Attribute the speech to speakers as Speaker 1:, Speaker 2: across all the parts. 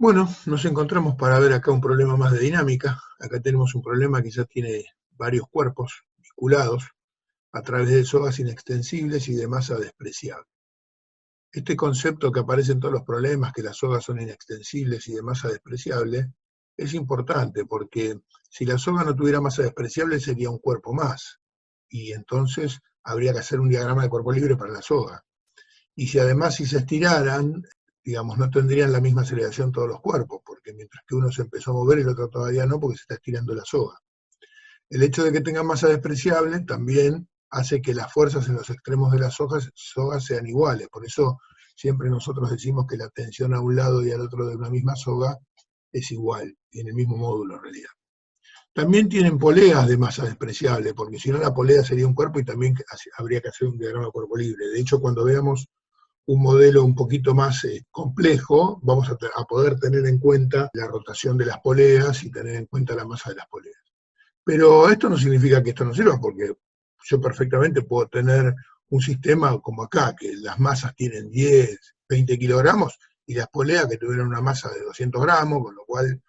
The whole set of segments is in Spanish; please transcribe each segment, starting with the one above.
Speaker 1: Bueno, nos encontramos para ver acá un problema más de dinámica. Acá tenemos un problema que ya tiene varios cuerpos vinculados a través de sogas inextensibles y de masa despreciable. Este concepto que aparece en todos los problemas, que las sogas son inextensibles y de masa despreciable, es importante porque si la soga no tuviera masa despreciable sería un cuerpo más, y entonces habría que hacer un diagrama de cuerpo libre para la soga. Y si además si se estiraran, digamos, no tendrían la misma aceleración todos los cuerpos, porque mientras que uno se empezó a mover, el otro todavía no, porque se está estirando la soga. El hecho de que tengan masa despreciable también hace que las fuerzas en los extremos de las sogas sean iguales. Por eso siempre nosotros decimos que la tensión a un lado y al otro de una misma soga es igual, tiene el mismo módulo en realidad. También tienen poleas de masa despreciable, porque si no la polea sería un cuerpo y también habría que hacer un diagrama de cuerpo libre. De hecho, cuando veamos un modelo un poquito más complejo, vamos a poder tener en cuenta la rotación de las poleas y tener en cuenta la masa de las poleas. Pero esto no significa que esto no sirva, porque yo perfectamente puedo tener un sistema como acá, que las masas tienen 10, 20 kilogramos, y las poleas que tuvieran una masa de 200 gramos, con lo cual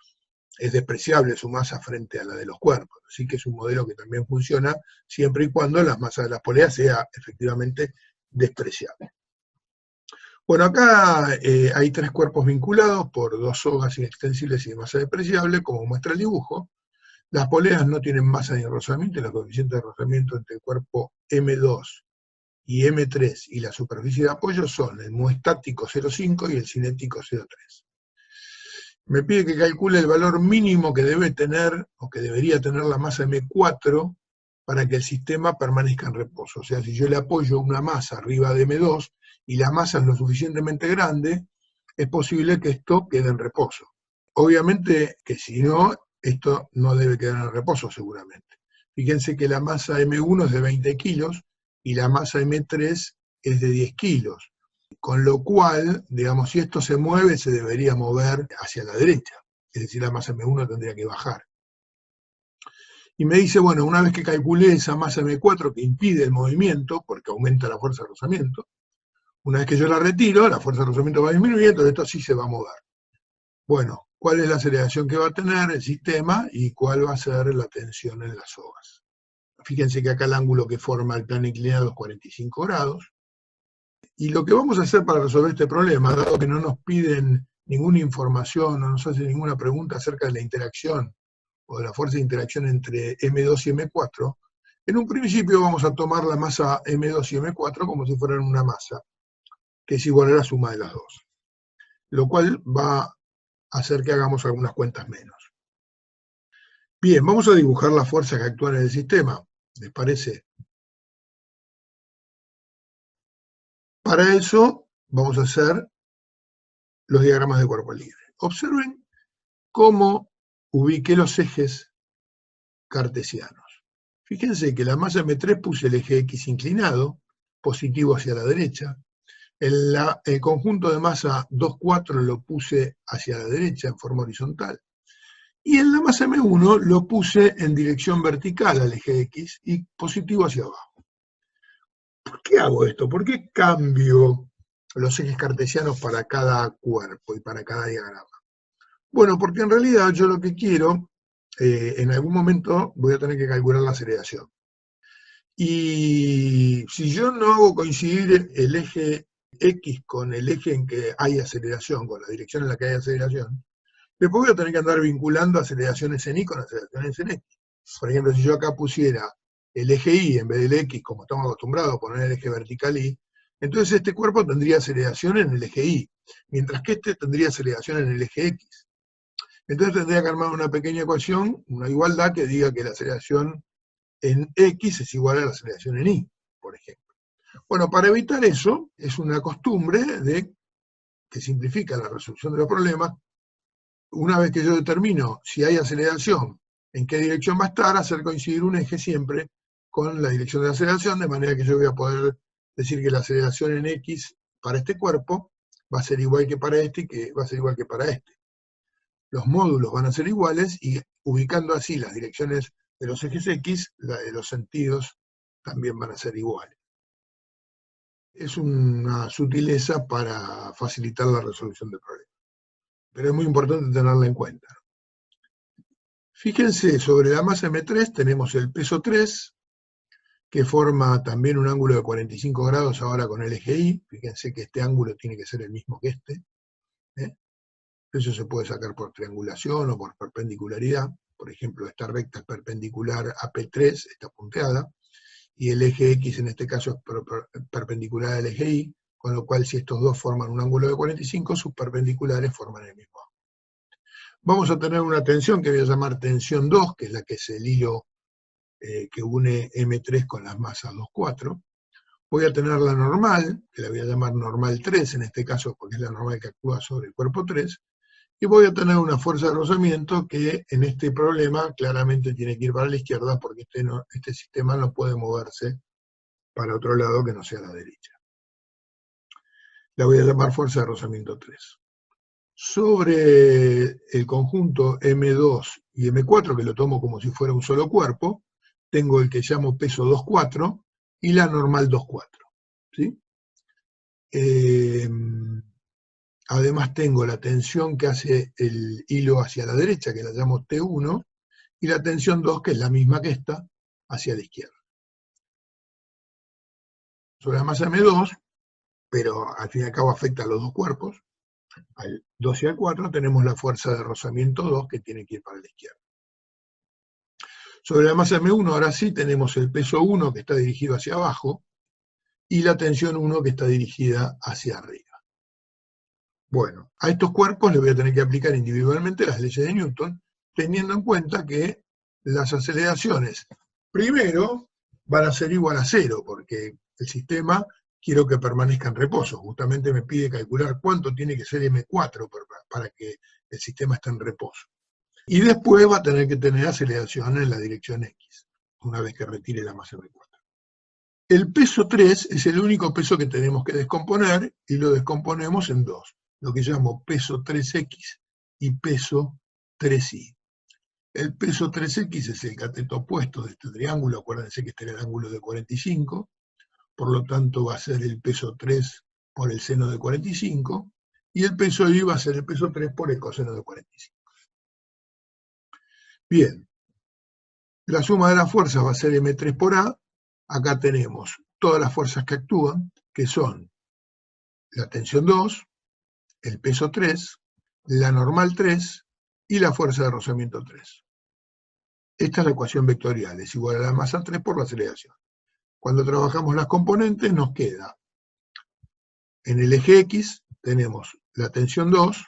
Speaker 1: es despreciable su masa frente a la de los cuerpos. Así que es un modelo que también funciona siempre y cuando la masa de las poleas sea efectivamente despreciable. Bueno, acá hay tres cuerpos vinculados por dos sogas inextensibles y de masa despreciable, como muestra el dibujo. Las poleas no tienen masa ni rozamiento, y los coeficientes de rozamiento entre el cuerpo M2 y M3 y la superficie de apoyo son el mu estático 0,5 y el cinético 0,3. Me pide que calcule el valor mínimo que debe tener, o que debería tener la masa M4 para que el sistema permanezca en reposo. O sea, si yo le apoyo una masa arriba de M2 y la masa es lo suficientemente grande, es posible que esto quede en reposo. Obviamente que si no, esto no debe quedar en reposo seguramente. Fíjense que la masa M1 es de 20 kilos y la masa M3 es de 10 kilos. Con lo cual, digamos, si esto se mueve, se debería mover hacia la derecha. Es decir, la masa M1 tendría que bajar. Y me dice, bueno, una vez que calculé esa masa M4 que impide el movimiento, porque aumenta la fuerza de rozamiento, una vez que yo la retiro, la fuerza de rozamiento va a disminuir, entonces esto sí se va a mover. Bueno, ¿cuál es la aceleración que va a tener el sistema y cuál va a ser la tensión en las sogas? Fíjense que acá el ángulo que forma el plano inclinado es 45 grados. Y lo que vamos a hacer para resolver este problema, dado que no nos piden ninguna información, no nos hacen ninguna pregunta acerca de la interacción o de la fuerza de interacción entre M2 y M4, en un principio vamos a tomar la masa M2 y M4 como si fueran una masa, que es igual a la suma de las dos, lo cual va a hacer que hagamos algunas cuentas menos. Bien, vamos a dibujar las fuerzas que actúan en el sistema, ¿les parece? Para eso vamos a hacer los diagramas de cuerpo libre. Observen cómo ubiqué los ejes cartesianos. Fíjense que la masa M3 puse el eje X inclinado, positivo hacia la derecha. El conjunto de masa 2, 4 lo puse hacia la derecha en forma horizontal. Y en la masa M1 lo puse en dirección vertical al eje X y positivo hacia abajo. ¿Por qué hago esto? ¿Por qué cambio los ejes cartesianos para cada cuerpo y para cada diagrama? Bueno, porque en realidad yo lo que quiero, en algún momento voy a tener que calcular la aceleración. Y si yo no hago coincidir el eje X con el eje en que hay aceleración, con la dirección en la que hay aceleración, después voy a tener que andar vinculando aceleraciones en Y con aceleraciones en X. Por ejemplo, si yo acá pusiera el eje Y en vez del X, como estamos acostumbrados a poner el eje vertical Y, entonces este cuerpo tendría aceleración en el eje Y, mientras que este tendría aceleración en el eje X. Entonces tendría que armar una pequeña ecuación, una igualdad que diga que la aceleración en X es igual a la aceleración en Y, por ejemplo. Bueno, para evitar eso, es una costumbre que simplifica la resolución de los problemas. Una vez que yo determino si hay aceleración, en qué dirección va a estar, hacer coincidir un eje siempre con la dirección de la aceleración, de manera que yo voy a poder decir que la aceleración en X para este cuerpo va a ser igual que para este y que va a ser igual que para este. Los módulos van a ser iguales y ubicando así las direcciones de los ejes X, la de los sentidos también van a ser iguales. Es una sutileza para facilitar la resolución del problema. pero es muy importante tenerla en cuenta. Fíjense, sobre la masa M3 tenemos el peso 3, que forma también un ángulo de 45 grados ahora con el eje Y. Fíjense que este ángulo tiene que ser el mismo que este. Eso se puede sacar por triangulación o por perpendicularidad. Por ejemplo, esta recta es perpendicular a P3, está punteada, y el eje X en este caso es perpendicular al eje Y, con lo cual si estos dos forman un ángulo de 45, sus perpendiculares forman el mismo ángulo. Vamos a tener una tensión que voy a llamar tensión 2, que es la que es el hilo que une M3 con las masas 2, 4. Voy a tener la normal, que la voy a llamar normal 3 en este caso, porque es la normal que actúa sobre el cuerpo 3, y voy a tener una fuerza de rozamiento que en este problema claramente tiene que ir para la izquierda, porque este sistema no puede moverse para otro lado que no sea la derecha. La voy a llamar fuerza de rozamiento 3. Sobre el conjunto M2 y M4, que lo tomo como si fuera un solo cuerpo, tengo el que llamo peso 2,4 y la normal 2,4. ¿Sí? Además tengo la tensión que hace el hilo hacia la derecha, que la llamo T1, y la tensión 2, que es la misma que esta, hacia la izquierda. Sobre la masa M2, pero al fin y al cabo afecta a los dos cuerpos, al 2 y al 4, tenemos la fuerza de rozamiento 2, que tiene que ir para la izquierda. Sobre la masa M1, ahora sí tenemos el peso 1, que está dirigido hacia abajo, y la tensión 1, que está dirigida hacia arriba. Bueno, a estos cuerpos les voy a tener que aplicar individualmente las leyes de Newton, teniendo en cuenta que las aceleraciones, primero, van a ser igual a 0, porque el sistema quiero que permanezca en reposo. Justamente me pide calcular cuánto tiene que ser M4 para que el sistema esté en reposo. Y después va a tener que tener aceleración en la dirección X, una vez que retire la masa M4. El peso 3 es el único peso que tenemos que descomponer, y lo descomponemos en dos, lo que llamo peso 3X y peso 3Y. El peso 3X es el cateto opuesto de este triángulo, acuérdense que este era el ángulo de 45, por lo tanto va a ser el peso 3 por el seno de 45, y el peso Y va a ser el peso 3 por el coseno de 45. Bien, la suma de las fuerzas va a ser M3 por A. Acá tenemos todas las fuerzas que actúan, que son la tensión 2, el peso 3, la normal 3 y la fuerza de rozamiento 3. Esta es la ecuación vectorial, es igual a la masa 3 por la aceleración. Cuando trabajamos las componentes nos queda, en el eje X tenemos la tensión 2,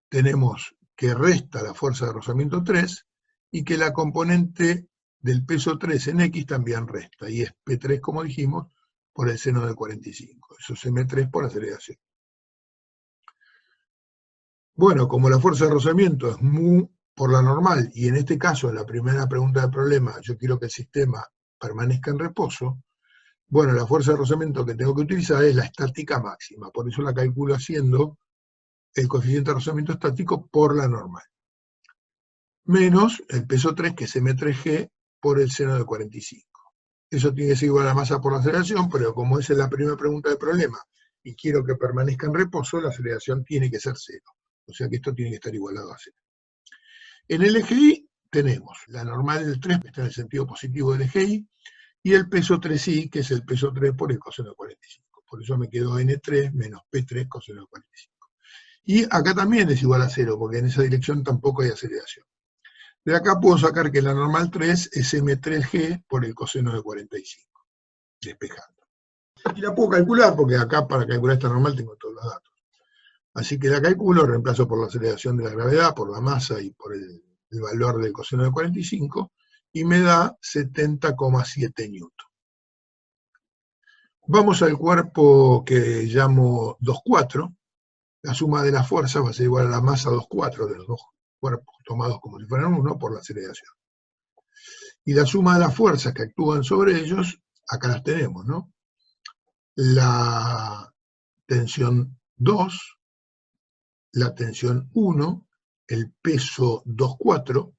Speaker 1: tenemos que resta la fuerza de rozamiento 3, y que la componente del peso 3 en X también resta, y es P3, como dijimos, por el seno de 45. Eso es M3 por aceleración. Bueno, como la fuerza de rozamiento es mu por la normal, y en este caso, en la primera pregunta del problema, yo quiero que el sistema permanezca en reposo, bueno, la fuerza de rozamiento que tengo que utilizar es la estática máxima, por eso la calculo haciendo el coeficiente de rozamiento estático por la normal, menos el peso 3, que es M3G, por el seno de 45. Eso tiene que ser igual a la masa por la aceleración, pero como esa es la primera pregunta del problema, y quiero que permanezca en reposo, la aceleración tiene que ser 0. O sea que esto tiene que estar igualado a 0. En el eje Y tenemos la normal del 3, que está en el sentido positivo del eje Y, y el peso 3Y, que es el peso 3 por el coseno de 45. Por eso me quedó N3 menos P3 coseno de 45. Y acá también es igual a 0, porque en esa dirección tampoco hay aceleración. De acá puedo sacar que la normal 3 es M3G por el coseno de 45, despejando. Y la puedo calcular, porque acá para calcular esta normal tengo todos los datos. Así que la calculo, reemplazo por la aceleración de la gravedad, por la masa y por el valor del coseno de 45, y me da 70,7 newton. Vamos al cuerpo que llamo 2,4. La suma de las fuerzas va a ser igual a la masa 2,4 de los dos cuerpos tomados como si fueran uno por la aceleración. Y la suma de las fuerzas que actúan sobre ellos, acá las tenemos, ¿no? La tensión 2, la tensión 1, el peso 2,4,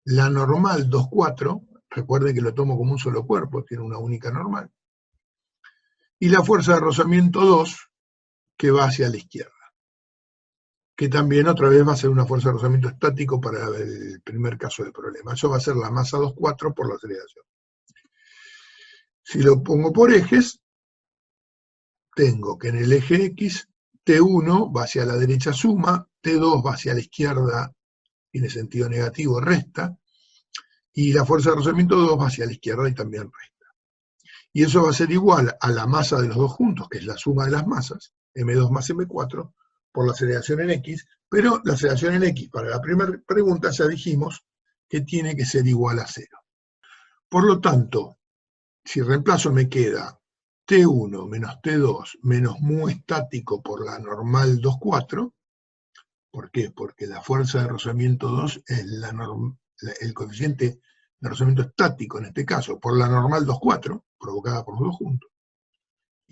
Speaker 1: la normal 2,4, recuerden que lo tomo como un solo cuerpo, tiene una única normal, y la fuerza de rozamiento 2, que va hacia la izquierda, que también otra vez va a ser una fuerza de rozamiento estático para el primer caso del problema. Eso va a ser la masa 2,4 por la aceleración. Si lo pongo por ejes, tengo que en el eje X, T1 va hacia la derecha suma, T2 va hacia la izquierda, tiene sentido negativo, resta, y la fuerza de rozamiento 2 va hacia la izquierda y también resta. Y eso va a ser igual a la masa de los dos juntos, que es la suma de las masas, M2 más M4, por la aceleración en X, pero la aceleración en X, para la primera pregunta ya dijimos que tiene que ser igual a 0. Por lo tanto, si reemplazo me queda T1 menos T2 menos mu estático por la normal 2,4. ¿Por qué? Porque la fuerza de rozamiento 2 es el coeficiente de rozamiento estático, en este caso, por la normal 2,4, provocada por los dos juntos.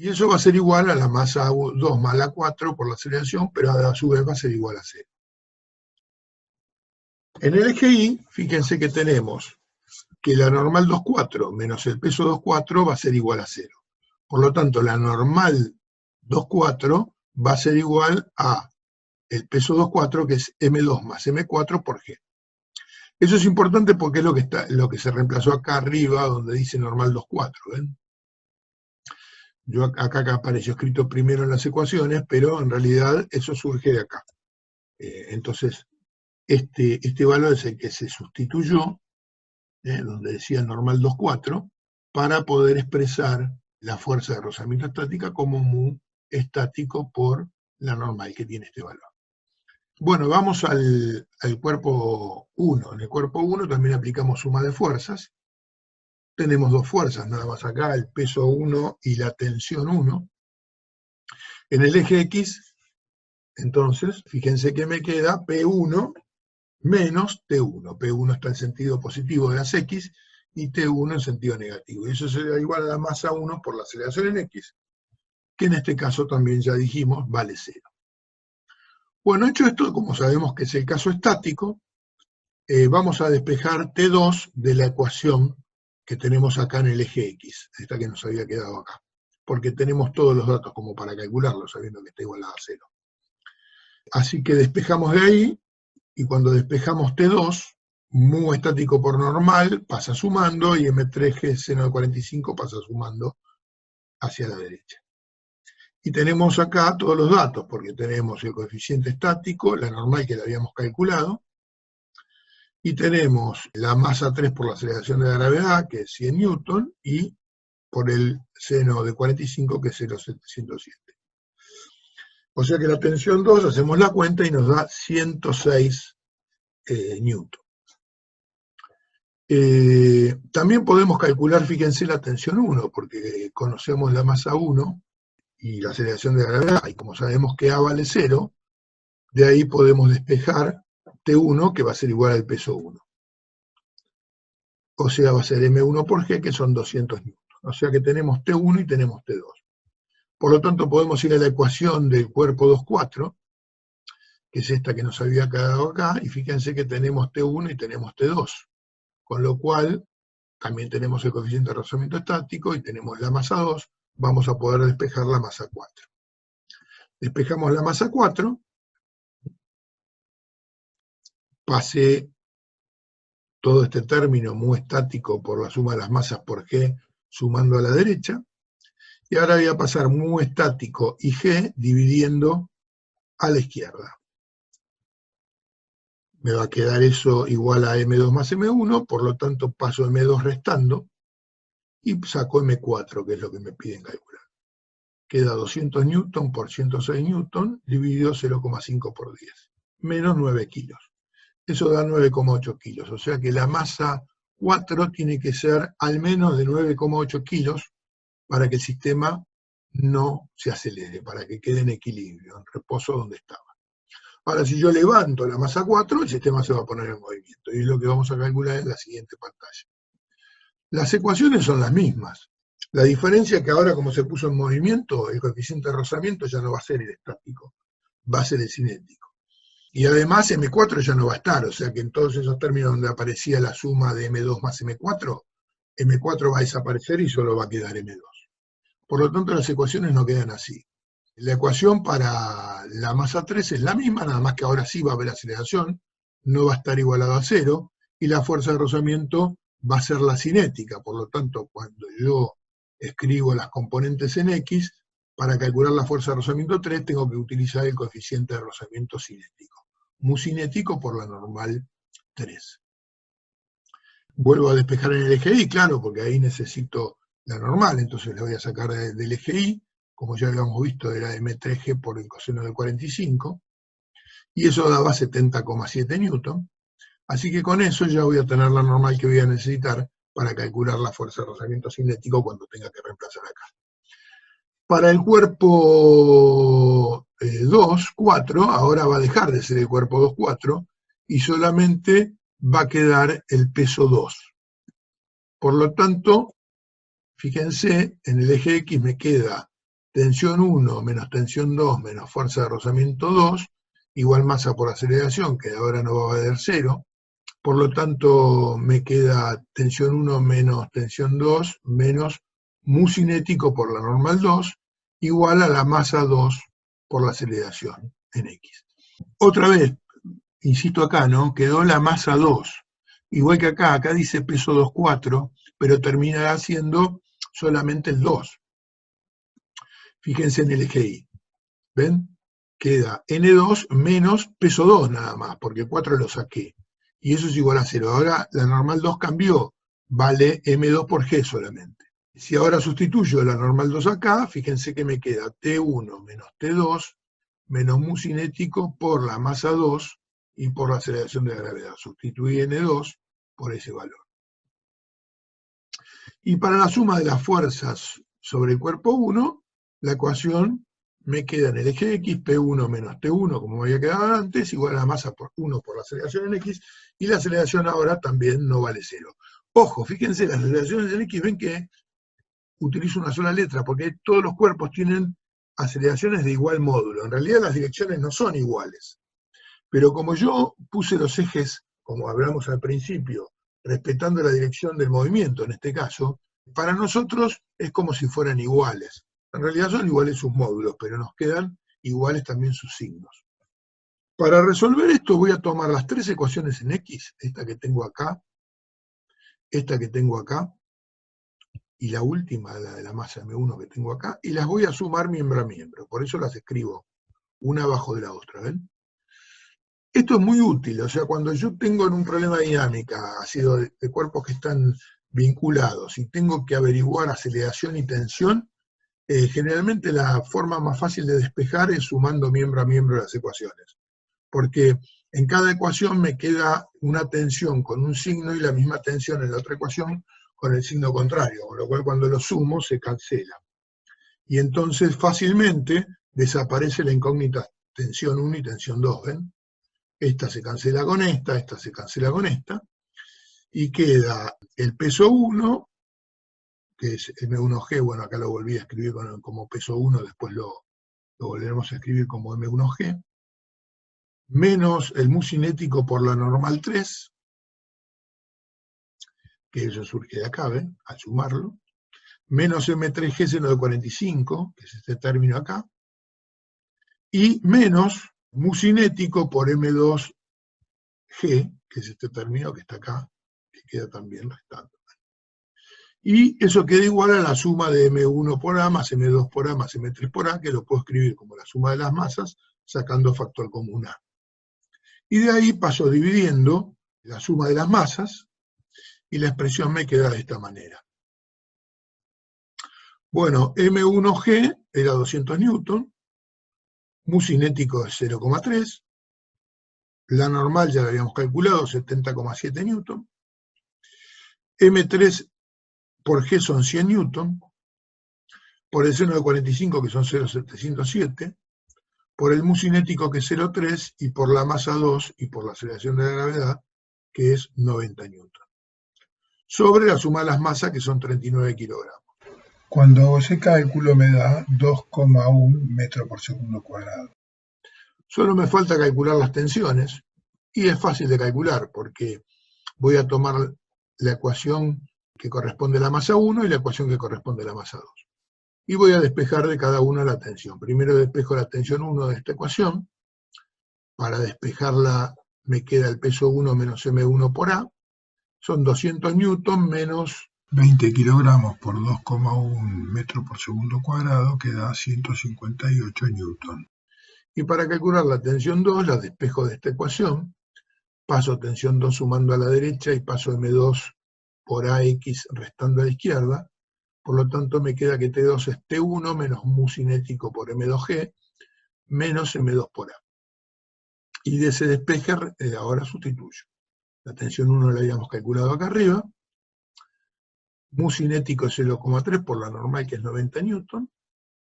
Speaker 1: Y eso va a ser igual a la masa 2 más la 4 por la aceleración, pero a su vez va a ser igual a 0. En el eje Y, fíjense que tenemos que la normal 2,4 menos el peso 2,4 va a ser igual a 0. Por lo tanto, la normal 2,4 va a ser igual a el peso 2,4, que es M2 más M4 por G. Eso es importante porque es lo que se reemplazó acá arriba, donde dice normal 2,4, ¿ven? Yo acá apareció escrito primero en las ecuaciones, pero en realidad eso surge de acá. Entonces, este valor es el que se sustituyó, donde decía normal 2,4, para poder expresar la fuerza de rozamiento estática como mu estático por la normal que tiene este valor. Bueno, vamos al cuerpo 1. En el cuerpo 1 también aplicamos suma de fuerzas. Tenemos dos fuerzas nada más acá, el peso 1 y la tensión 1. En el eje X, entonces, fíjense que me queda P1 menos T1. P1 está en sentido positivo de las X y T1 en sentido negativo. Y eso sería igual a la masa 1 por la aceleración en X, que en este caso también ya dijimos vale 0. Bueno, hecho esto, como sabemos que es el caso estático, vamos a despejar T2 de la ecuación que tenemos acá en el eje X, esta que nos había quedado acá, porque tenemos todos los datos como para calcularlo, sabiendo que está igualada a 0. Así que despejamos de ahí, y cuando despejamos T2, mu estático por normal pasa sumando, y M3G seno de 45 pasa sumando hacia la derecha. Y tenemos acá todos los datos, porque tenemos el coeficiente estático, la normal que la habíamos calculado, y tenemos la masa 3 por la aceleración de la gravedad, que es 100 newton, y por el seno de 45, que es 0,707. O sea que la tensión 2, hacemos la cuenta y nos da 106 newton. También podemos calcular, fíjense, la tensión 1, porque conocemos la masa 1 y la aceleración de la gravedad, y como sabemos que A vale 0, de ahí podemos despejar T1, que va a ser igual al peso 1. O sea, va a ser M1 por G, que son 200 newton. O sea que tenemos T1 y tenemos T2. Por lo tanto, podemos ir a la ecuación del cuerpo 2,4, que es esta que nos había quedado acá, y fíjense que tenemos T1 y tenemos T2. Con lo cual, también tenemos el coeficiente de rozamiento estático y tenemos la masa 2, vamos a poder despejar la masa 4. Despejamos la masa 4, pase todo este término mu estático por la suma de las masas por G sumando a la derecha, y ahora voy a pasar mu estático y G dividiendo a la izquierda. Me va a quedar eso igual a M2 más M1, por lo tanto paso M2 restando, y saco M4, que es lo que me piden calcular. Queda 200 newton por 106 newton, dividido 0,5 por 10, menos 9 kilos. Eso da 9,8 kilos, o sea que la masa 4 tiene que ser al menos de 9,8 kilos para que el sistema no se acelere, para que quede en equilibrio, en reposo donde estaba. Ahora, si yo levanto la masa 4, el sistema se va a poner en movimiento, y es lo que vamos a calcular en la siguiente pantalla. Las ecuaciones son las mismas. La diferencia es que ahora, como se puso en movimiento, el coeficiente de rozamiento ya no va a ser el estático, va a ser el cinético. Y además M4 ya no va a estar, o sea que en todos esos términos donde aparecía la suma de M2 más M4, M4 va a desaparecer y solo va a quedar M2. Por lo tanto, las ecuaciones no quedan así. La ecuación para la masa 3 es la misma, nada más que ahora sí va a haber aceleración, no va a estar igualado a 0, y la fuerza de rozamiento va a ser la cinética. Por lo tanto, cuando yo escribo las componentes en X, para calcular la fuerza de rozamiento 3 tengo que utilizar el coeficiente de rozamiento cinético. Mu cinético por la normal 3. Vuelvo a despejar en el eje Y, claro, porque ahí necesito la normal, entonces la voy a sacar del eje Y, como ya habíamos visto, era M3G por el coseno de 45, y eso daba 70,7 newton. Así que con eso ya voy a tener la normal que voy a necesitar para calcular la fuerza de rozamiento cinético cuando tenga que reemplazar acá. Para el cuerpo 2, 4, ahora va a dejar de ser el cuerpo 2, 4, y solamente va a quedar el peso 2. Por lo tanto, fíjense, en el eje X me queda tensión 1 menos tensión 2 menos fuerza de rozamiento 2, igual masa por aceleración, que ahora no va a valer 0. Por lo tanto, me queda tensión 1 menos tensión 2 menos mu cinético por la normal 2, igual a la masa 2 por la aceleración en X. Otra vez, insisto acá, ¿no? Quedó la masa 2. Igual que acá dice peso 2, 4, pero terminará siendo solamente el 2. Fíjense en el eje Y. ¿Ven? Queda N2 menos peso 2 nada más, porque 4 lo saqué. Y eso es igual a 0. Ahora la normal 2 cambió, vale M2 por G solamente. Si ahora sustituyo la normal 2 acá, fíjense que me queda T1 menos T2 menos mu cinético por la masa 2 y por la aceleración de la gravedad. Sustituí N2 por ese valor. Y para la suma de las fuerzas sobre el cuerpo 1, la ecuación me queda en el eje X, P1 menos T1, como había quedado antes, igual a la masa por 1 por la aceleración en X, y la aceleración ahora también no vale 0. Ojo, fíjense, las aceleraciones en X ven que utilizo una sola letra, porque todos los cuerpos tienen aceleraciones de igual módulo. En realidad las direcciones no son iguales. Pero como yo puse los ejes, como hablamos al principio, respetando la dirección del movimiento en este caso, para nosotros es como si fueran iguales. En realidad son iguales sus módulos, pero nos quedan iguales también sus signos. Para resolver esto voy a tomar las tres ecuaciones en X, esta que tengo acá, esta que tengo acá, y la última, la de la masa M1 que tengo acá, y las voy a sumar miembro a miembro. Por eso las escribo una abajo de la otra, ¿ven? Esto es muy útil, o sea, cuando yo tengo en un problema de dinámica, así de cuerpos que están vinculados, y tengo que averiguar aceleración y tensión, generalmente la forma más fácil de despejar es sumando miembro a miembro las ecuaciones. Porque en cada ecuación me queda una tensión con un signo y la misma tensión en la otra ecuación con el signo contrario, con lo cual cuando lo sumo se cancela. Y entonces fácilmente desaparece la incógnita tensión 1 y tensión 2, ¿ven? Esta se cancela con esta se cancela con esta, y queda el peso 1, que es M1G, bueno, acá lo volví a escribir como peso 1, después lo volveremos a escribir como M1G, menos el mu cinético por la normal 3, que eso surge de acá, ¿ven? Al sumarlo, menos M3G seno de 45, que es este término acá, y menos mu cinético por M2G, que es este término que está acá, que queda también restando. Y eso queda igual a la suma de M1 por A más M2 por A más M3 por A, que lo puedo escribir como la suma de las masas, sacando factor común A. Y de ahí paso dividiendo la suma de las masas, y la expresión me queda de esta manera. Bueno, M1G era 200 newton, mu cinético es 0,3, la normal ya la habíamos calculado, 70,7 newton, M3 por G son 100 newton, por el seno de 45 que son 0,707, por el mu cinético que es 0,3 y por la masa 2 y por la aceleración de la gravedad que es 90 newton. Sobre la suma de las masas que son 39 kilogramos. Cuando hago ese cálculo me da 2,1 metros por segundo cuadrado. Solo me falta calcular las tensiones, y es fácil de calcular porque voy a tomar la ecuación que corresponde a la masa 1 y la ecuación que corresponde a la masa 2. y voy a despejar de cada una la tensión. Primero despejo la tensión 1 de esta ecuación. Para despejarla me queda el peso 1 menos M1 por A. Son 200 newton menos 20 kilogramos por 2,1 metro por segundo cuadrado, que da 158 newton. Y para calcular la tensión 2, la despejo de esta ecuación. Paso tensión 2 sumando a la derecha y paso M2 por AX restando a la izquierda. Por lo tanto, me queda que T2 es T1 menos mu cinético por M2G menos M2 por A. Y de ese despeje ahora sustituyo. La tensión 1 la habíamos calculado acá arriba. Mu cinético es 0,3 por la normal, que es 90 newton,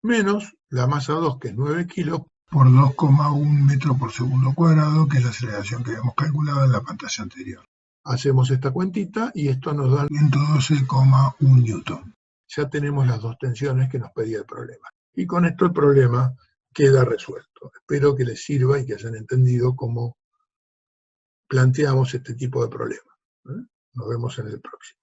Speaker 1: menos la masa 2, que es 9 kilos, por 2,1 metro por segundo cuadrado, que es la aceleración que habíamos calculado en la pantalla anterior. Hacemos esta cuentita y esto nos da 112,1 newton. Ya tenemos las dos tensiones que nos pedía el problema. Y con esto el problema queda resuelto. Espero que les sirva y que hayan entendido cómo planteamos este tipo de problema. Nos vemos en el próximo.